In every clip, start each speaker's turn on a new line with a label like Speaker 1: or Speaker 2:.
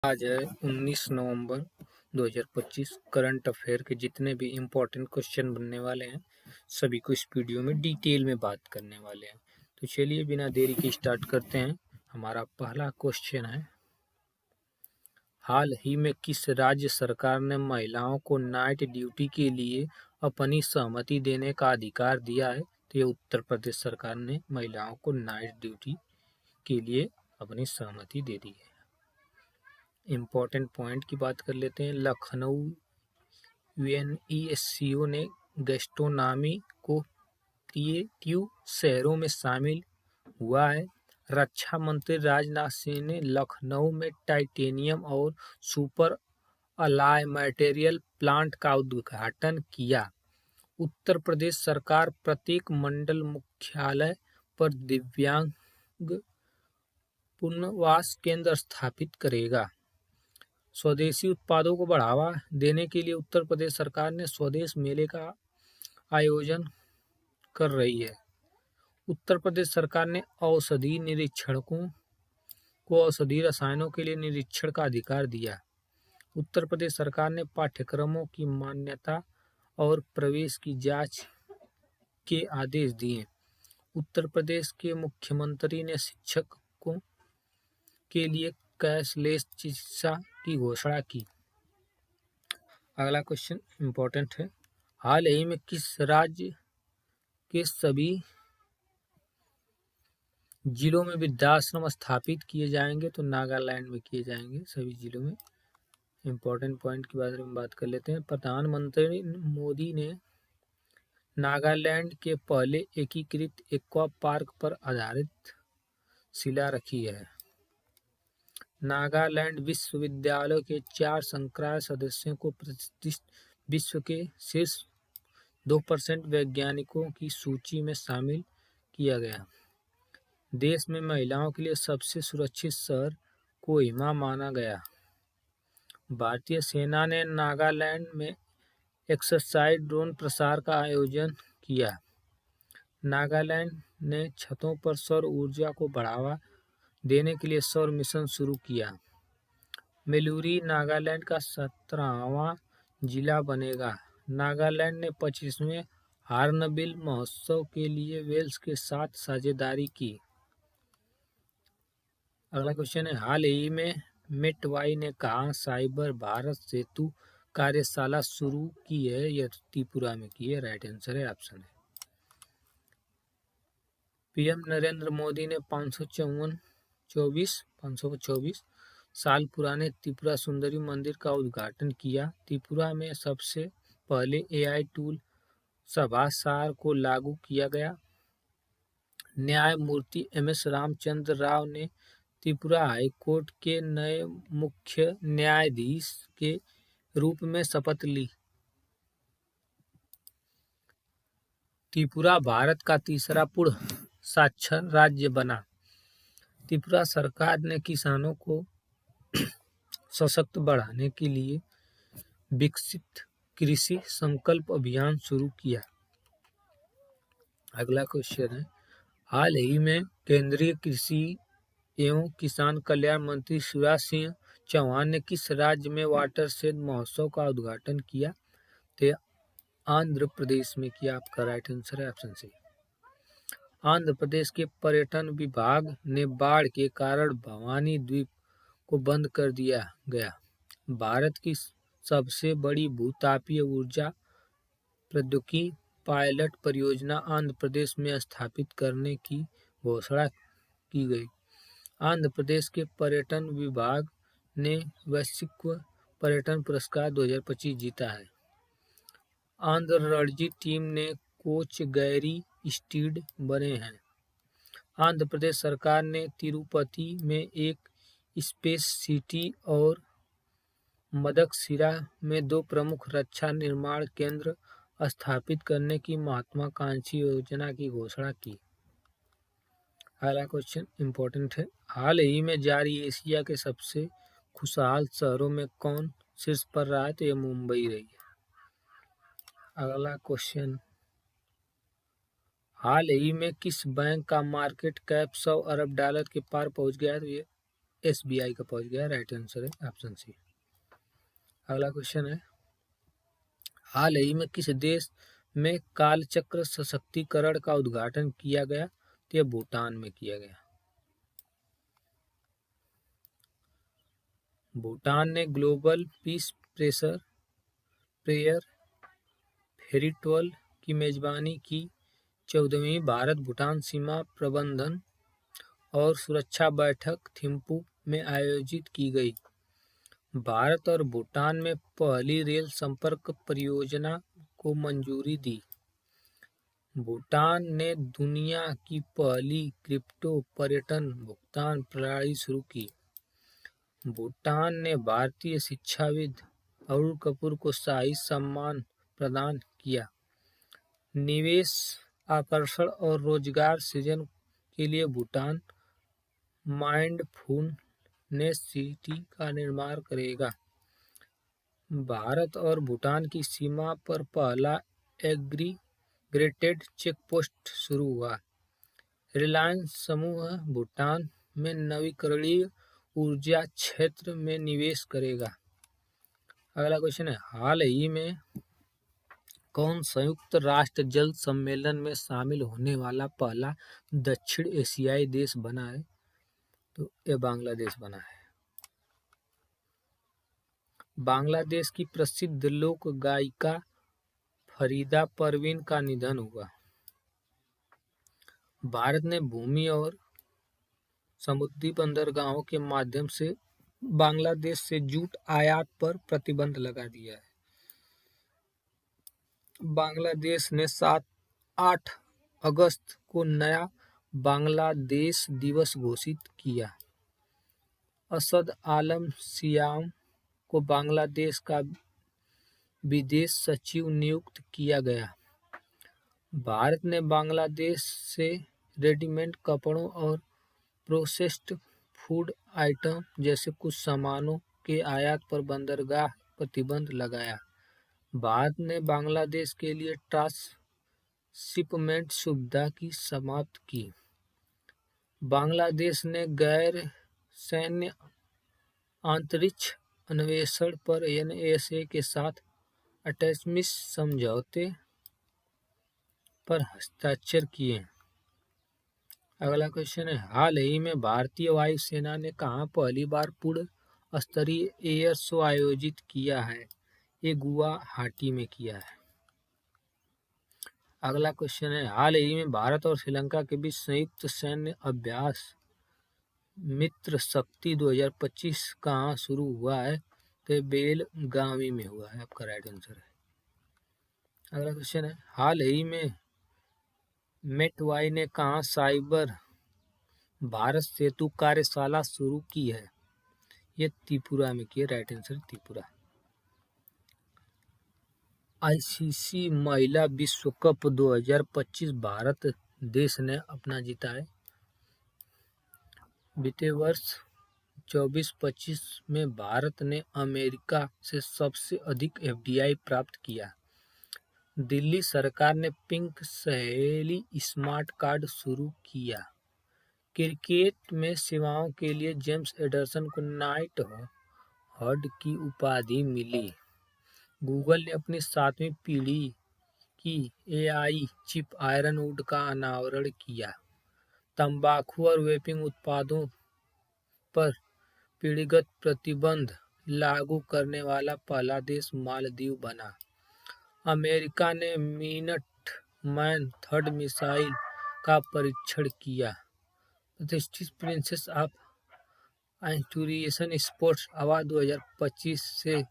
Speaker 1: आज है 19 नवंबर 2025। Current affair के जितने भी इम्पोर्टेंट क्वेश्चन बनने वाले हैं सभी को इस वीडियो में डिटेल में बात करने वाले हैं। तो चलिए बिना देरी के स्टार्ट करते हैं। हमारा पहला क्वेश्चन है, हाल ही में किस राज्य सरकार ने महिलाओं को नाइट ड्यूटी के लिए अपनी सहमति देने का अधिकार दिया है? तो ये उत्तर प्रदेश सरकार ने महिलाओं को नाइट ड्यूटी के लिए अपनी सहमति दे दी है। इम्पोर्टेंट पॉइंट की बात कर लेते हैं। लखनऊ यूएनईएससीओ ने गैस्ट्रोनॉमी को क्रिएटिव शहरों में शामिल हुआ है। रक्षा मंत्री राजनाथ सिंह ने लखनऊ में टाइटेनियम और सुपर अलॉय मटेरियल प्लांट का उद्घाटन किया। उत्तर प्रदेश सरकार प्रत्येक मंडल मुख्यालय पर दिव्यांग पुनर्वास केंद्र स्थापित करेगा। स्वदेशी उत्पादों को बढ़ावा देने के लिए उत्तर प्रदेश सरकार ने स्वदेश मेले का आयोजन कर रही है। उत्तर प्रदेश सरकार ने औषधि निरीक्षकों को औषधि रसायनों के लिए निरीक्षण का अधिकार दिया। उत्तर प्रदेश सरकार ने पाठ्यक्रमों की मान्यता और प्रवेश की जांच के आदेश दिए। उत्तर प्रदेश के मुख्यमंत्री ने शिक्षकों के लिए कैशलेस चिकित्सा की घोषणा की। अगला क्वेश्चन इम्पोर्टेंट है, हाल ही में किस राज्य के सभी जिलों में वृद्धाश्रम स्थापित किए जाएंगे? तो नागालैंड में किए जाएंगे सभी जिलों में। इम्पोर्टेंट पॉइंट के बारे में बात कर लेते हैं। प्रधानमंत्री मोदी ने नागालैंड के पहले एकीकृत एक्वा पार्क पर आधारित शिला रखी है। नागालैंड विश्वविद्यालय के 4 संकाय सदस्यों को प्रतिष्ठित विश्व के शीर्ष 2% वैज्ञानिकों की सूची में शामिल किया गया। देश में महिलाओं के लिए सबसे सुरक्षित शहर कोहिमा माना गया। भारतीय सेना ने नागालैंड में एक्सरसाइज ड्रोन प्रसार का आयोजन किया। नागालैंड ने छतों पर सौर ऊर्जा को बढ़ावा देने के लिए सौर मिशन शुरू किया। मेलुरी नागालैंड का 17वां जिला बनेगा। नागालैंड ने 25वें हॉर्नबिल महोत्सव के लिए वेल्स के साथ साझेदारी की। अगला क्वेश्चन है, हाल ही में मेटवाई ने कहा साइबर भारत सेतु कार्यशाला शुरू की है? यह त्रिपुरा में की है। राइट आंसर है ऑप्शन है। पीएम नरेंद्र मोदी ने 524 साल पुराने त्रिपुरा सुंदरी मंदिर का उद्घाटन किया। त्रिपुरा में सबसे पहले एआई टूल सभासार को लागू किया गया। न्यायमूर्ति एमएस रामचंद्र राव ने त्रिपुरा हाईकोर्ट के नए मुख्य न्यायाधीश के रूप में शपथ ली। त्रिपुरा भारत का तीसरा पूर्ण साक्षर राज्य बना। त्रिपुरा सरकार ने किसानों को सशक्त बढ़ाने के लिए विकसित कृषि संकल्प अभियान शुरू किया। अगला क्वेश्चन है, हाल ही में केंद्रीय कृषि एवं किसान कल्याण मंत्री शिवराज सिंह चौहान ने किस राज्य में वाटरशेड महोत्सव का उद्घाटन किया? तो आंध्र प्रदेश में किया। आपका राइट आंसर है ऑप्शन सी। आंध्र प्रदेश के पर्यटन विभाग ने बाढ़ के कारण भवानी द्वीप को बंद कर दिया गया। भारत की सबसे बड़ी भूतापीय ऊर्जा प्रौद्योगिकी पायलट परियोजना आंध्र प्रदेश में स्थापित करने की घोषणा की गई। आंध्र प्रदेश के पर्यटन विभाग ने वैश्विक पर्यटन पुरस्कार 2025 जीता है। आंध्र रणजी टीम ने कोच गैरी स्टीड बने हैं। आंध्र प्रदेश सरकार ने तिरुपति में एक स्पेस सिटी और मदकशिरा में 2 प्रमुख रक्षा निर्माण केंद्र स्थापित करने की महत्वाकांक्षी योजना की घोषणा की। अगला क्वेश्चन इम्पोर्टेंट है, हाल ही में जारी एशिया के सबसे खुशहाल शहरों में कौन शीर्ष पर रहा है? तो ये मुंबई रही है। अगला क्वेश्चन, हाल ही में किस बैंक का मार्केट कैप $100 अरब के पार पहुंच गया? तो ये SBI का पहुंच गया। राइट आंसर है ऑप्शन सी। अगला क्वेश्चन है, हाल ही में किस देश में कालचक्र सशक्तिकरण का उद्घाटन किया गया? तो यह भूटान में किया गया। भूटान ने ग्लोबल पीस प्रेयर फेस्टिवल की मेजबानी की। 14वीं भारत भूटान सीमा प्रबंधन और सुरक्षा बैठक थिम्पू में आयोजित की गई। भारत और भूटान में पहली रेल संपर्क परियोजना को मंजूरी दी। भूटान ने दुनिया की पहली क्रिप्टो पर्यटन भुगतान प्रणाली शुरू की। भूटान ने भारतीय शिक्षाविद अरुण कपूर को शाही सम्मान प्रदान किया। निवेश आकर्षण और रोजगार सृजन के लिए भूटान माइंडफुलनेस सिटी का निर्माण करेगा। भारत और भूटान की सीमा पर पहला एग्रीगेटेड चेकपोस्ट शुरू हुआ। रिलायंस समूह भूटान में नवीकरणीय ऊर्जा क्षेत्र में निवेश करेगा। अगला क्वेश्चन है, हाल ही में कौन संयुक्त राष्ट्र जल सम्मेलन में शामिल होने वाला पहला दक्षिण एशियाई देश बना है? तो यह बांग्लादेश बना है। बांग्लादेश की प्रसिद्ध लोक गायिका फरीदा परवीन का निधन हुआ। भारत ने भूमि और समुद्री बंदरगाहों के माध्यम से बांग्लादेश से जूट आयात पर प्रतिबंध लगा दिया है। बांग्लादेश ने 8 अगस्त को नया बांग्लादेश दिवस घोषित किया। असद आलम सियाम को बांग्लादेश का विदेश सचिव नियुक्त किया गया। भारत ने बांग्लादेश से रेडीमेड कपड़ों और प्रोसेस्ड फूड आइटम जैसे कुछ सामानों के आयात पर बंदरगाह प्रतिबंध लगाया। भारत ने बांग्लादेश के लिए ट्रांसशिपमेंट सुविधा की समाप्त की। बांग्लादेश ने गैर सैन्य अंतरिक्ष अन्वेषण पर NASA के साथ आर्टेमिस समझौते पर हस्ताक्षर किए। अगला क्वेश्चन है, हाल ही में भारतीय वायुसेना ने कहां पहली बार पूर्ण स्तरीय एयर शो आयोजित किया है? ये गुवाहाटी में किया है। अगला क्वेश्चन है, हाल ही में भारत और श्रीलंका के बीच संयुक्त सैन्य अभ्यास मित्र शक्ति 2025 कहाँ शुरू हुआ है? तो बेलगावी में हुआ है। आपका राइट आंसर है। अगला क्वेश्चन है, हाल ही में मेटवाई ने कहाँ साइबर भारत सेतु कार्यशाला शुरू की है? ये त्रिपुरा में की है। Right answer Tripura. ICC महिला विश्व कप 2025 भारत देश ने अपना जीता है। बीते वर्ष 24-25 में भारत ने अमेरिका से सबसे अधिक FDI प्राप्त किया। दिल्ली सरकार ने पिंक सहेली स्मार्ट कार्ड शुरू किया। क्रिकेट में सेवाओं के लिए जेम्स एंडरसन को नाइट हर्ड की उपाधि मिली। गूगल ने अपनी 7वीं पीढ़ी की AI चिप आयरन वुड का अनावरण किया। तंबाकू और वेपिंग उत्पादों पर पीढ़ीगत प्रतिबंध लागू करने वाला पहला देश मालदीव बना। अमेरिका ने मिनटमैन थर्ड मिसाइल का परीक्षण किया। प्रतिष्ठित प्रिंसेस ऑफ एस्टूरियन स्पोर्ट्स अवार्ड 2025 से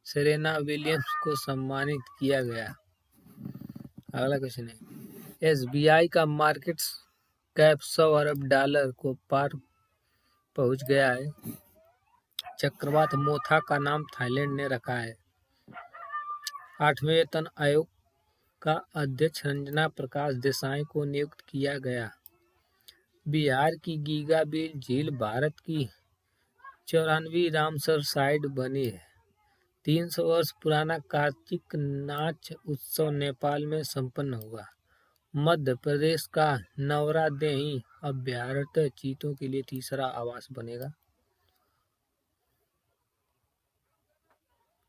Speaker 1: सेरेना विलियम्स को सम्मानित किया गया। अगला क्वेश्चन है, SBI का मार्केट कैप $100 अरब को पार पहुंच गया है। चक्रवात मोथा का नाम थाईलैंड ने रखा है। 8वें वेतन आयोग का अध्यक्ष रंजना प्रकाश देसाई को नियुक्त किया गया। बिहार की गीगाबिल झील भारत की 94वीं रामसर साइट बनी है। 300 वर्ष पुराना कार्तिक नाच उत्सव नेपाल में संपन्न हुआ। मध्य प्रदेश का नवरादेही अभयारण्य चीतों के लिए तीसरा आवास बनेगा।